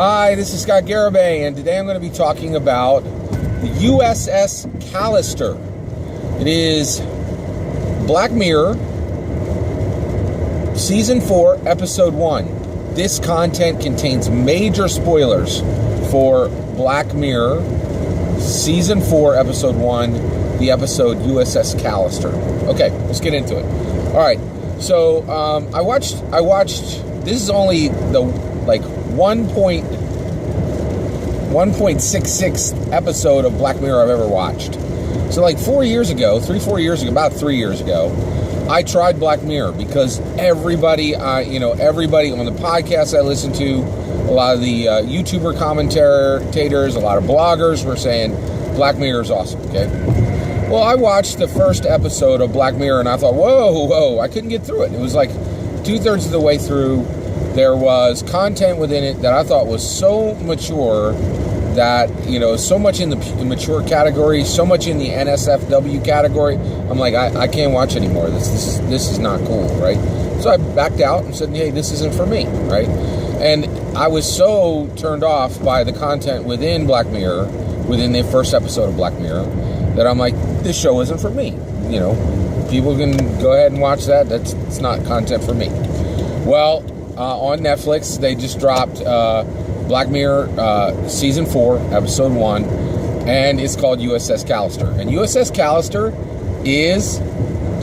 Hi, this is Scott Garibay, and today I'm going to be talking about the USS Callister. It is Black Mirror, Season 4, Episode 1. This content contains major spoilers for Black Mirror, Season 4, Episode 1, the episode USS Callister. Okay, let's get into it. All right, so I watched. This is only the 1.66 episode of Black Mirror I've ever watched. So about 3 years ago, I tried Black Mirror because everybody on the podcast I listen to, a lot of the YouTuber commentators, a lot of bloggers were saying Black Mirror is awesome. Okay. Well, I watched the first episode of Black Mirror and I thought, whoa, I couldn't get through it. It was like 2/3 of the way through. There was content within it that I thought was so mature that, so much in the mature category, so much in the NSFW category. I'm like, I can't watch anymore. This is not cool, right? So I backed out and said, hey, this isn't for me, right? And I was so turned off by the content within Black Mirror, within the first episode of Black Mirror, that I'm like, this show isn't for me. People can go ahead and watch that. It's not content for me. Well, on Netflix, they just dropped Black Mirror Season 4, Episode 1, and it's called USS Callister. And USS Callister is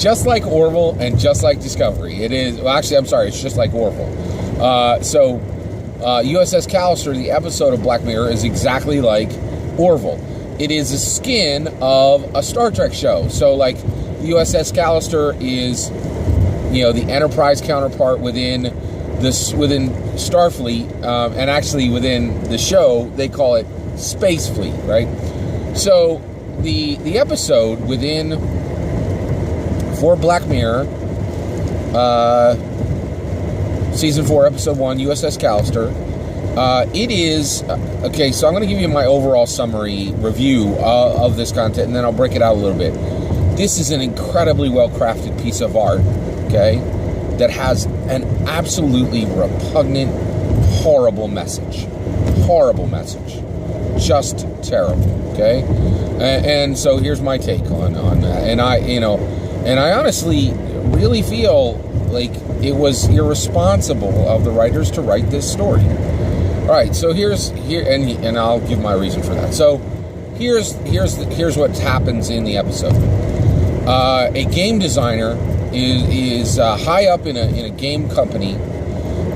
just like Orville and just like Discovery. It is, it's just like Orville. So USS Callister, the episode of Black Mirror, is exactly like Orville. It is a skin of a Star Trek show. So USS Callister is, the Enterprise counterpart within Starfleet, and actually within the show they call it Space Fleet, right? So the episode for Black Mirror, Season 4, Episode 1, USS Callister, it is okay. So I'm going to give you my overall summary review of this content, and then I'll break it out a little bit. This is an incredibly well-crafted piece of art, okay, that has an absolutely repugnant, horrible message. Just terrible, okay? And so here's my take on that. And I honestly really feel like it was irresponsible of the writers to write this story. All right, so and I'll give my reason for that. So here's what happens in the episode. A game designer is high up in a game company,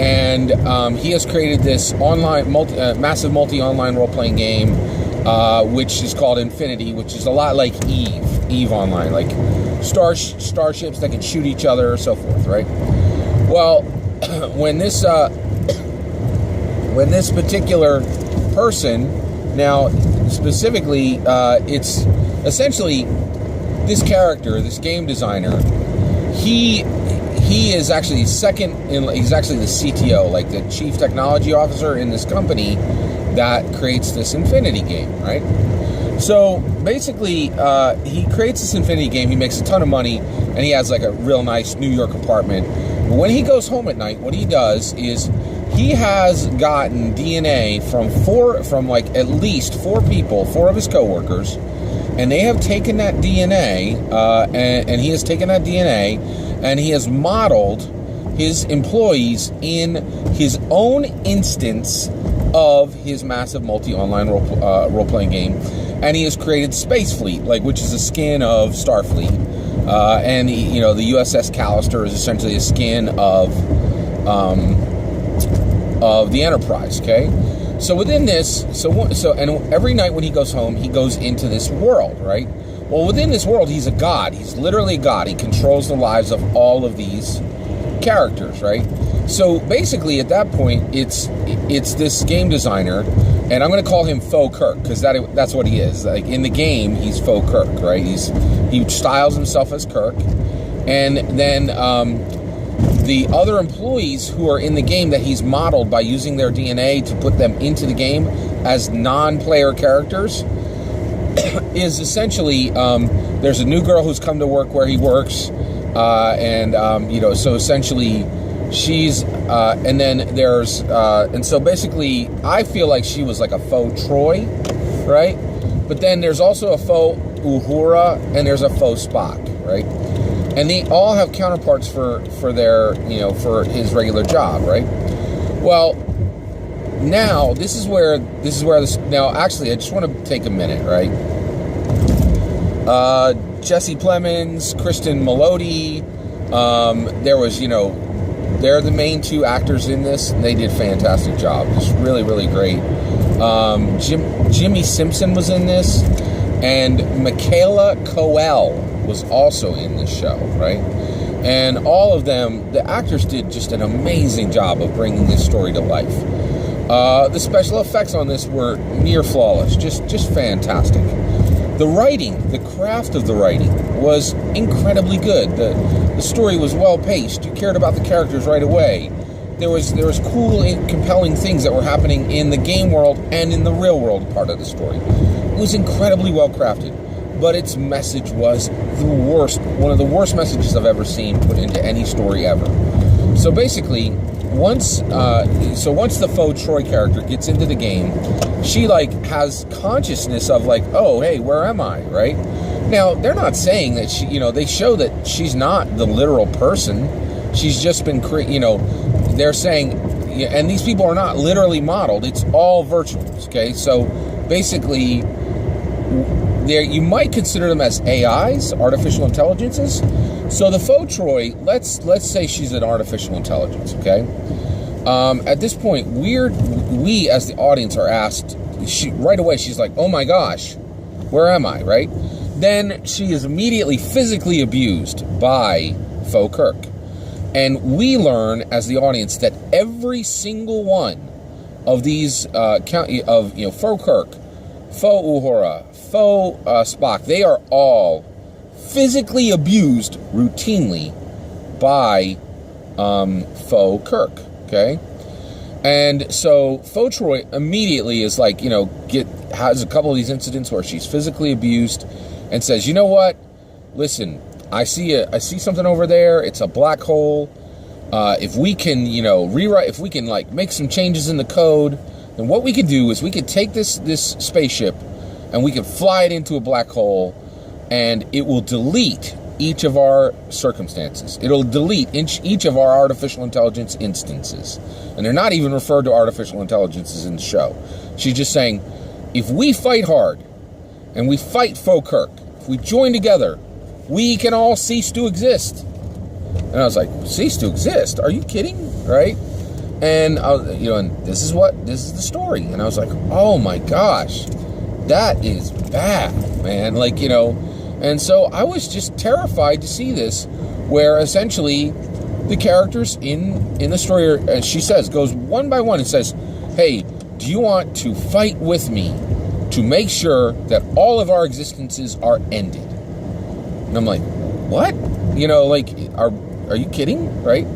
and he has created this massive multi-online role-playing game, which is called Infinity, which is a lot like Eve Online, like starships that can shoot each other or so forth, right? Well, when this particular person, now specifically, it's essentially this character, this game designer. He is actually he's actually the CTO, like the chief technology officer in this company that creates this Infinity game, right? So basically, he creates this Infinity game. He makes a ton of money, and he has a real nice New York apartment. But when he goes home at night, what he does is he has gotten DNA from at least four of his coworkers. And they have taken that DNA, and he has taken that DNA, and he has modeled his employees in his own instance of his massive multi-online role-playing game, and he has created Space Fleet, which is a skin of Starfleet, and the USS Callister is essentially a skin of the Enterprise. Okay. So within this, and every night when he goes home, he goes into this world, right? Well, within this world, he's a god. He's literally a god. He controls the lives of all of these characters, right? So basically, at that point, it's this game designer, and I'm going to call him Faux Kirk because that's what he is. In the game, he's Faux Kirk, right? He styles himself as Kirk, and then the other employees who are in the game that he's modeled by using their DNA to put them into the game as non-player characters is essentially, there's a new girl who's come to work where he works, so essentially She's and then there's and so basically I feel like she was like a faux Troy, right? But then there's also a faux Uhura and there's a faux Spock, right? And they all have counterparts for their, for his regular job, right? Well, now this is where this. Now, actually, I just want to take a minute, right? Jesse Plemons, Kristen Melody. There was, they're the main two actors in this, and they did a fantastic job. Just really, really great. Jimmy Simpson was in this, and Michaela Coel was also in this show, right? And all of them, the actors did just an amazing job of bringing this story to life. The special effects on this were near flawless, just fantastic. The writing, the craft of the writing was incredibly good. The story was well paced. You cared about the characters right away. There was cool and compelling things that were happening in the game world and in the real world part of the story. It was incredibly well crafted. But its message was the worst, one of the worst messages I've ever seen put into any story ever. So basically, once the faux Troy character gets into the game, she has consciousness of oh, hey, where am I, right? Now, they're not saying that she, they show that she's not the literal person. She's just been, they're saying, and these people are not literally modeled. It's all virtual, okay? So basically, you might consider them as AIs, artificial intelligences. So the faux Troy, let's say she's an artificial intelligence, okay? At this point, we as the audience are asked, right away she's like, oh my gosh, where am I, right? Then she is immediately physically abused by Faux Kirk. And we learn as the audience that every single one of these Faux Kirk, Faux Uhura, Faux Spock, they are all physically abused routinely by Faux Kirk, okay? And so Faux Troy immediately is has a couple of these incidents where she's physically abused and says, you know what? Listen, I see something over there. It's a black hole. If we can, rewrite, if we can make some changes in the code, then what we could do is we could take this spaceship and we could fly it into a black hole, and it will delete each of our circumstances. It'll delete each of our artificial intelligence instances. And they're not even referred to artificial intelligences in the show. She's just saying, if we fight hard, and we fight Faux Kirk, if we join together, we can all cease to exist. And I was like, cease to exist? Are you kidding? Right? And and this is the story. And I was like, oh my gosh, that is bad, man. And so I was just terrified to see this, where essentially the characters in the story, as she says, goes one by one and says, hey, do you want to fight with me to make sure that all of our existences are ended? And I'm like, what? Are you kidding? Right?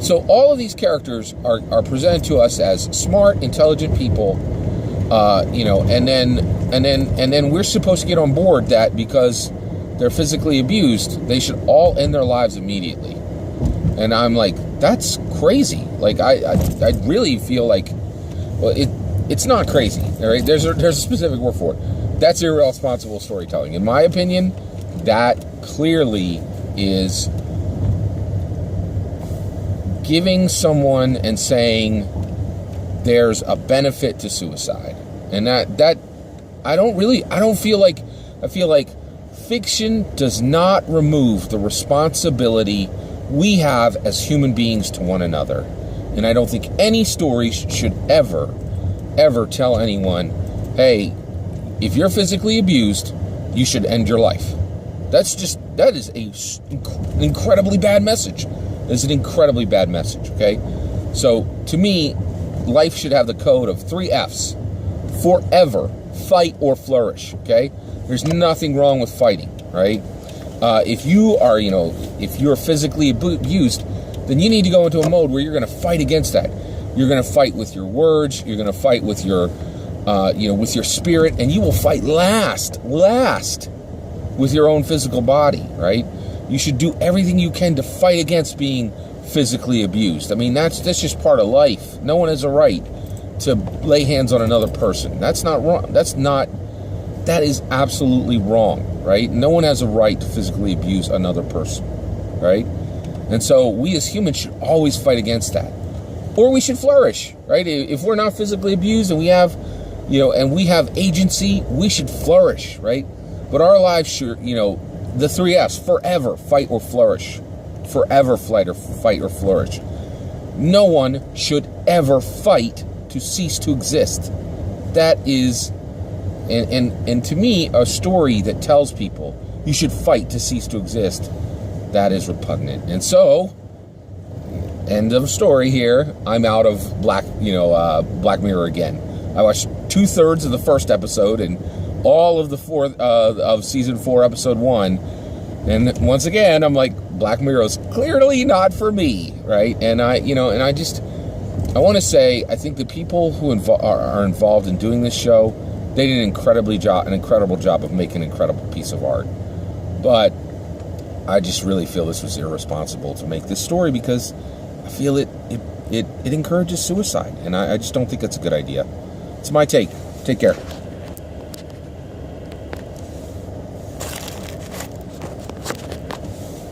So all of these characters are presented to us as smart, intelligent people, and then we're supposed to get on board that because they're physically abused, they should all end their lives immediately. And I'm like, that's crazy. I really feel it's not crazy. All right, there's a specific word for it. That's irresponsible storytelling, in my opinion. That clearly is giving someone and saying there's a benefit to suicide, and that I feel like fiction does not remove the responsibility we have as human beings to one another. And I don't think any story should ever tell anyone, hey, if you're physically abused, you should end your life. That is an incredibly bad message. It's an incredibly bad message, okay? So, to me, life should have the code of 3 Fs. Forever, fight or flourish, okay? There's nothing wrong with fighting, right? If you're physically abused, then you need to go into a mode where you're going to fight against that. You're going to fight with your words. You're going to fight with your, with your spirit, and you will fight last with your own physical body, right? You should do everything you can to fight against being physically abused. I mean, that's just part of life. No one has a right to lay hands on another person. That's not wrong. That is absolutely wrong, right? No one has a right to physically abuse another person, right? And so we as humans should always fight against that. Or we should flourish, right? If we're not physically abused and we have, and we have agency, we should flourish, right? But our lives should, the 3 F's, forever, fight or flourish. Forever fight or flourish. No one should ever fight to cease to exist. That is, and to me, a story that tells people you should fight to cease to exist, that is repugnant. And so, end of story here. I'm out of Black Mirror again. I watched 2/3 of the first episode and all of the of season 4, episode 1. And once again, I'm like, Black Mirror is clearly not for me, right? And I want to say, I think the people who are involved in doing this show, they did an incredible job of making an incredible piece of art. But I just really feel this was irresponsible to make this story, because I feel it encourages suicide, and I just don't think it's a good idea. It's my take. Take care.